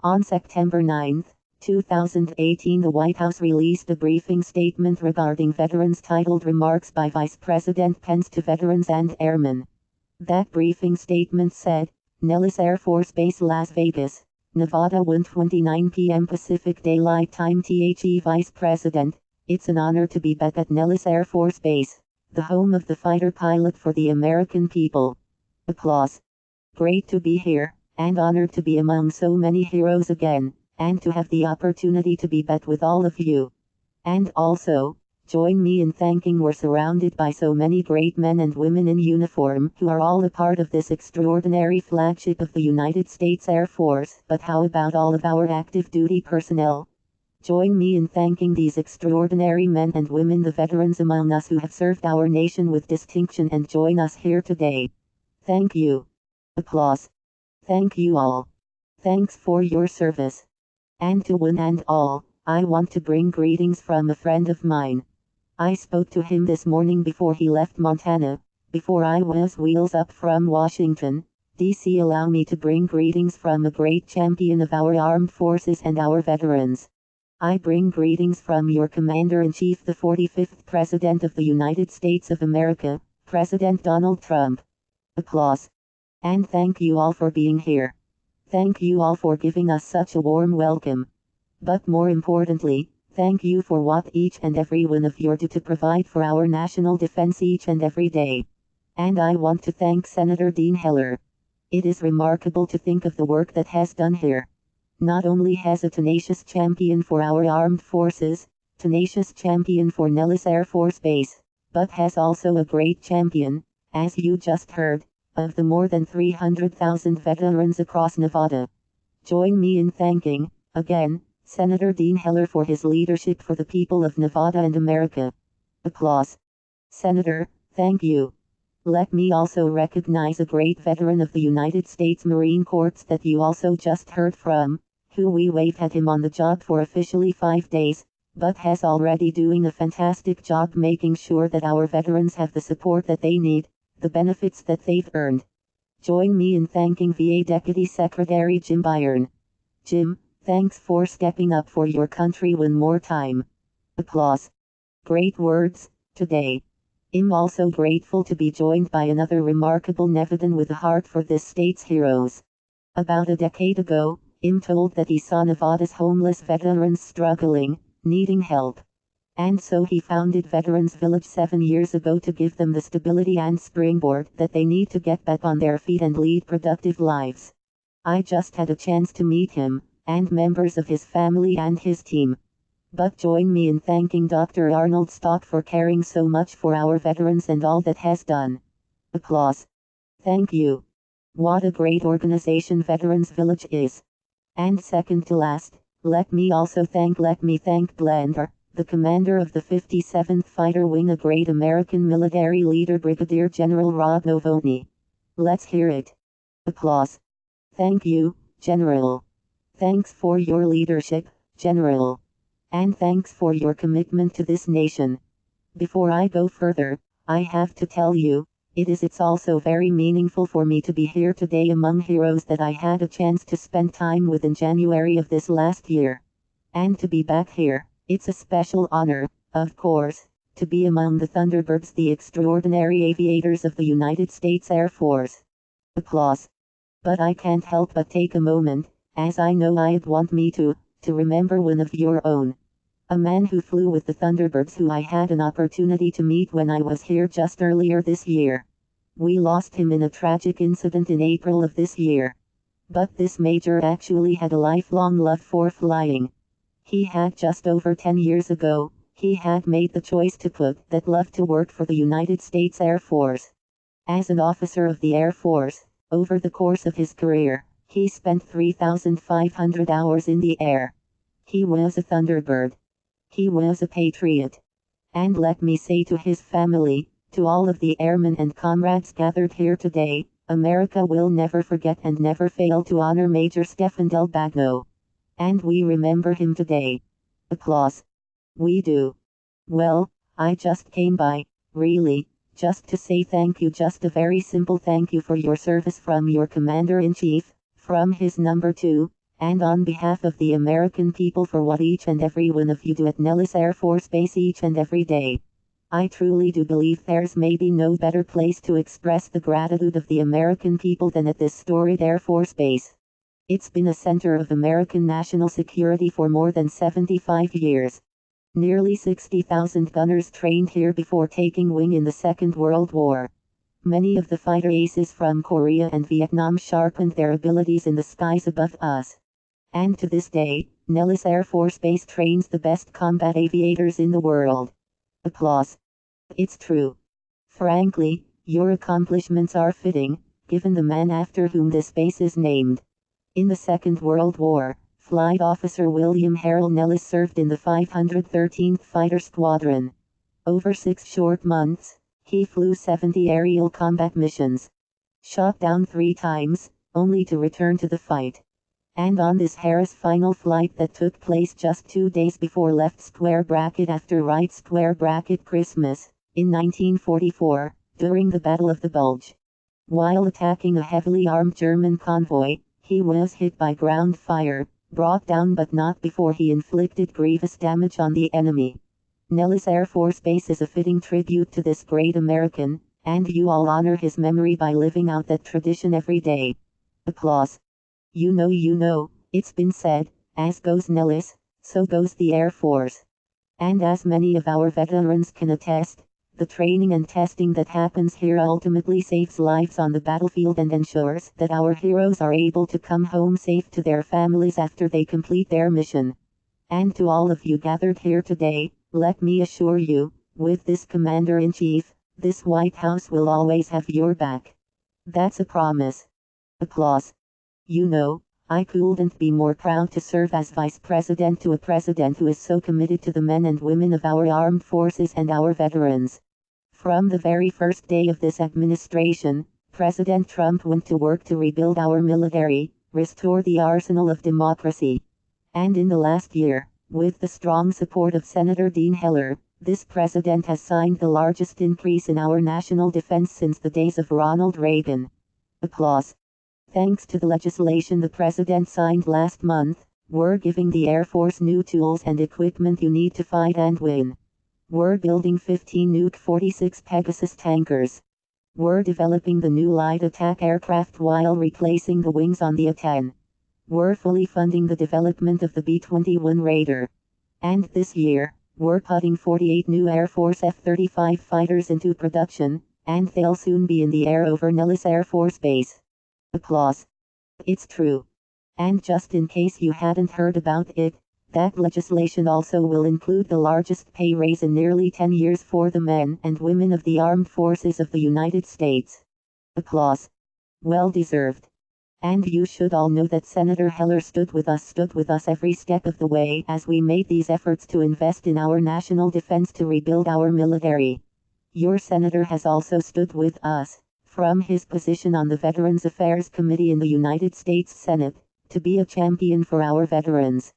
On September 9, 2018, the White House released a briefing statement regarding veterans titled Remarks by Vice President Pence to Veterans and Airmen. That briefing statement said, Nellis Air Force Base, Las Vegas, Nevada, 1:29 p.m. Pacific Daylight Time. The Vice President, it's an honor to be back at Nellis Air Force Base, the home of the fighter pilot for the American people. Applause. Great to be here, and honored to be among so many heroes again, and to have the opportunity to be back with all of you. And also, join me in thanking we're surrounded by so many great men and women in uniform who are all a part of this extraordinary flagship of the United States Air Force. But how about all of our active duty personnel? Join me in thanking these extraordinary men and women, the veterans among us who have served our nation with distinction and join us here today. Thank you. Applause. Thank you all. Thanks for your service. And to one and all, I want to bring greetings from a friend of mine. I spoke to him this morning before he left Montana, before I was wheels up from Washington, D.C. Allow me to bring greetings from a great champion of our armed forces and our veterans. I bring greetings from your Commander-in-Chief, the 45th President of the United States of America, President Donald Trump. Applause. And thank you all for being here. Thank you all for giving us such a warm welcome. But more importantly, thank you for what each and every one of you do to provide for our national defense each and every day. And I want to thank Senator Dean Heller. It is remarkable to think of the work that has done here. Not only has a tenacious champion for our armed forces, tenacious champion for Nellis Air Force Base, but has also a great champion, as you just heard, of the more than 300,000 veterans across Nevada. Join me in thanking, again, Senator Dean Heller for his leadership for the people of Nevada and America. Applause. Senator, thank you. Let me also recognize a great veteran of the United States Marine Corps that you also just heard from, who we waved at him on the job for officially 5 days, but has already doing a fantastic job making sure that our veterans have the support that they need, the benefits that they've earned. Join me in thanking VA Deputy Secretary Jim Byron. Jim, thanks for stepping up for your country one more time. Applause. Great words, today. I'm also grateful to be joined by another remarkable Nevadan with a heart for this state's heroes. About a decade ago, I'm told that he saw Nevada's homeless veterans struggling, needing help. And so he founded Veterans Village 7 years ago to give them the stability and springboard that they need to get back on their feet and lead productive lives. I just had a chance to meet him, and members of his family and his team. But join me in thanking Dr. Arnold Stock for caring so much for our veterans and all that has done. Applause. Thank you. What a great organization Veterans Village is. And second to last, let me thank Blender, the commander of the 57th Fighter Wing, a great American military leader, Brigadier General Rob Novotny. Let's hear it. Applause. Thank you, General. Thanks for your leadership, General. And thanks for your commitment to this nation. Before I go further, I have to tell you, it's also very meaningful for me to be here today among heroes that I had a chance to spend time with in January of this last year. And to be back here, it's a special honor, of course, to be among the Thunderbirds, the extraordinary aviators of the United States Air Force. Applause. But I can't help but take a moment, as I know I'd want me to remember one of your own. A man who flew with the Thunderbirds who I had an opportunity to meet when I was here just earlier this year. We lost him in a tragic incident in April of this year. But this major actually had a lifelong love for flying. He had just over 10 years ago, he had made the choice to put that love to work for the United States Air Force. As an officer of the Air Force, over the course of his career, he spent 3,500 hours in the air. He was a Thunderbird. He was a patriot. And let me say to his family, to all of the airmen and comrades gathered here today, America will never forget and never fail to honor Major Stephen Del Bagno. And we remember him today. Applause. We do. Well, I just came by, really, just to say thank you, just a very simple thank you for your service from your Commander-in-Chief, from his number 2, and on behalf of the American people for what each and every one of you do at Nellis Air Force Base each and every day. I truly do believe there's maybe no better place to express the gratitude of the American people than at this storied Air Force Base. It's been a center of American national security for more than 75 years. Nearly 60,000 gunners trained here before taking wing in the Second World War. Many of the fighter aces from Korea and Vietnam sharpened their abilities in the skies above us. And to this day, Nellis Air Force Base trains the best combat aviators in the world. Applause. It's true. Frankly, your accomplishments are fitting, given the man after whom this base is named. In the Second World War, Flight Officer William Harrell Nellis served in the 513th Fighter Squadron. Over 6 short months, he flew 70 aerial combat missions. Shot down 3 times, only to return to the fight. And on this Harris final flight that took place just 2 days before left square bracket after right square bracket Christmas, in 1944, during the Battle of the Bulge. While attacking a heavily armed German convoy, he was hit by ground fire, brought down but not before he inflicted grievous damage on the enemy. Nellis Air Force Base is a fitting tribute to this great American, and you all honor his memory by living out that tradition every day. Applause. You know, it's been said, as goes Nellis, so goes the Air Force. And as many of our veterans can attest, the training and testing that happens here ultimately saves lives on the battlefield and ensures that our heroes are able to come home safe to their families after they complete their mission. And to all of you gathered here today, let me assure you, with this Commander-in-Chief, this White House will always have your back. That's a promise. Applause. You know, I couldn't be more proud to serve as Vice President to a president who is so committed to the men and women of our armed forces and our veterans. From the very first day of this administration, President Trump went to work to rebuild our military, restore the arsenal of democracy. And in the last year, with the strong support of Senator Dean Heller, this president has signed the largest increase in our national defense since the days of Ronald Reagan. Applause. Thanks to the legislation the president signed last month, we're giving the Air Force new tools and equipment you need to fight and win. We're building 15 new 46 Pegasus tankers. We're developing the new light attack aircraft while replacing the wings on the A-10. We're fully funding the development of the B-21 Raider. And this year, we're putting 48 new Air Force F-35 fighters into production, and they'll soon be in the air over Nellis Air Force Base. Applause. It's true. And just in case you hadn't heard about it, that legislation also will include the largest pay raise in nearly 10 years for the men and women of the armed forces of the United States. Applause. Well deserved. And you should all know that Senator Heller stood with us every step of the way as we made these efforts to invest in our national defense to rebuild our military. Your senator has also stood with us, from his position on the Veterans Affairs Committee in the United States Senate, to be a champion for our veterans.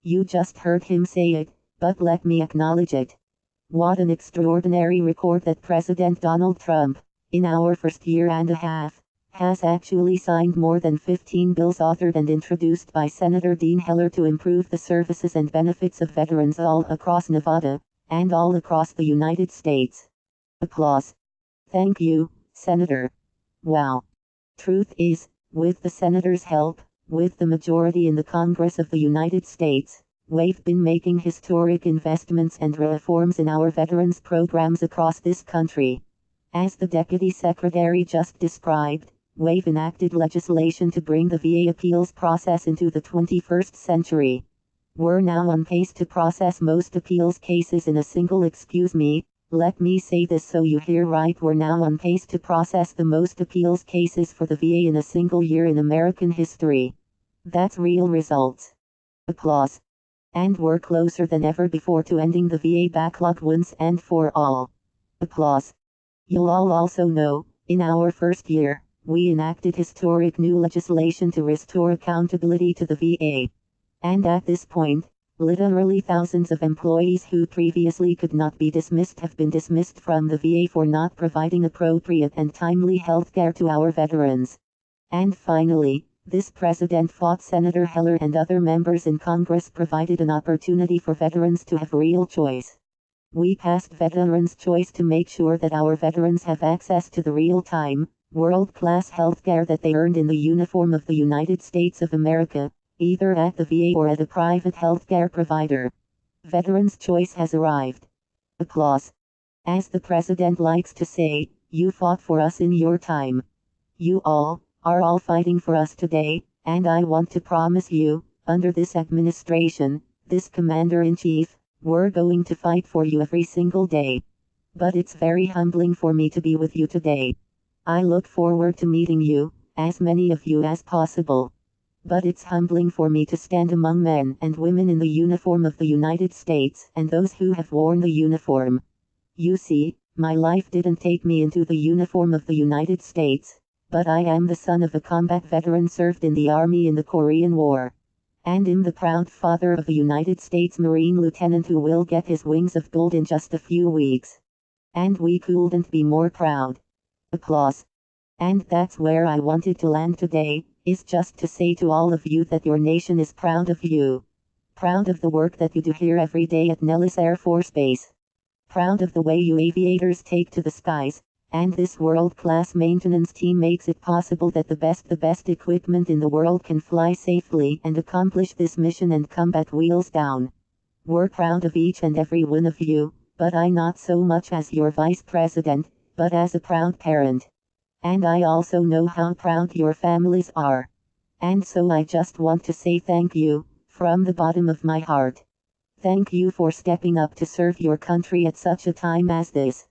You just heard him say it, but let me acknowledge it. What an extraordinary record that President Donald Trump, in our first year and a half, has actually signed more than 15 bills authored and introduced by Senator Dean Heller to improve the services and benefits of veterans all across Nevada, and all across the United States. Applause. Thank you, Senator. Wow. Truth is, with the Senator's help, with the majority in the Congress of the United States, we've been making historic investments and reforms in our veterans programs across this country. As the Deputy Secretary just described, we've enacted legislation to bring the VA appeals process into the 21st century. We're now on pace to process most appeals cases in a single let me say this so you hear right, we're now on pace to process the most appeals cases for the VA in a single year in American history. That's real results. Applause. And we're closer than ever before to ending the VA backlog once and for all. Applause. You'll all also know, in our first year, we enacted historic new legislation to restore accountability to the VA. And at this point, literally thousands of employees who previously could not be dismissed have been dismissed from the VA for not providing appropriate and timely health care to our veterans. And finally, This president fought Senator Heller and other members in Congress provided an opportunity for veterans to have real choice. We passed Veterans Choice to make sure that our veterans have access to the real-time, world-class healthcare that they earned in the uniform of the United States of America, either at the VA or at a private healthcare provider. Veterans Choice has arrived. Applause. As the president likes to say, you fought for us in your time. You all are all fighting for us today, and I want to promise you, under this administration, this commander-in-chief, we're going to fight for you every single day. But it's very humbling for me to be with you today. I look forward to meeting you, as many of you as possible. But it's humbling for me to stand among men and women in the uniform of the United States and those who have worn the uniform. You see, my life didn't take me into the uniform of the United States, but I am the son of a combat veteran served in the Army in the Korean War. And am the proud father of a United States Marine lieutenant who will get his wings of gold in just a few weeks. And we couldn't be more proud. Applause. And that's where I wanted to land today, is just to say to all of you that your nation is proud of you. Proud of the work that you do here every day at Nellis Air Force Base. Proud of the way you aviators take to the skies, and this world-class maintenance team makes it possible that the best equipment in the world can fly safely and accomplish this mission and combat wheels down. We're proud of each and every one of you, but I not so much as your vice president, but as a proud parent. And I also know how proud your families are. And so I just want to say thank you, from the bottom of my heart. Thank you for stepping up to serve your country at such a time as this.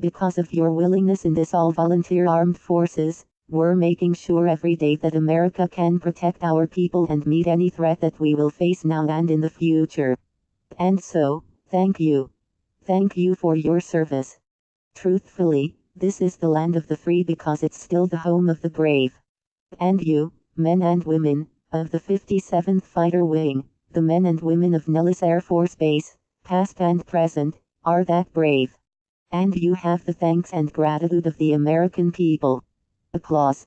Because of your willingness in this all-volunteer armed forces, we're making sure every day that America can protect our people and meet any threat that we will face now and in the future. And so, thank you. Thank you for your service. Truthfully, this is the land of the free because it's still the home of the brave. And you, men and women, of the 57th Fighter Wing, the men and women of Nellis Air Force Base, past and present, are that brave. And you have the thanks and gratitude of the American people. Applause.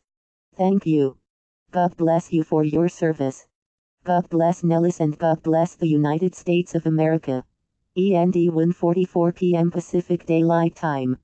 Thank you. God bless you for your service. God bless Nellis and God bless the United States of America. END 1:44 p.m. Pacific Daylight Time.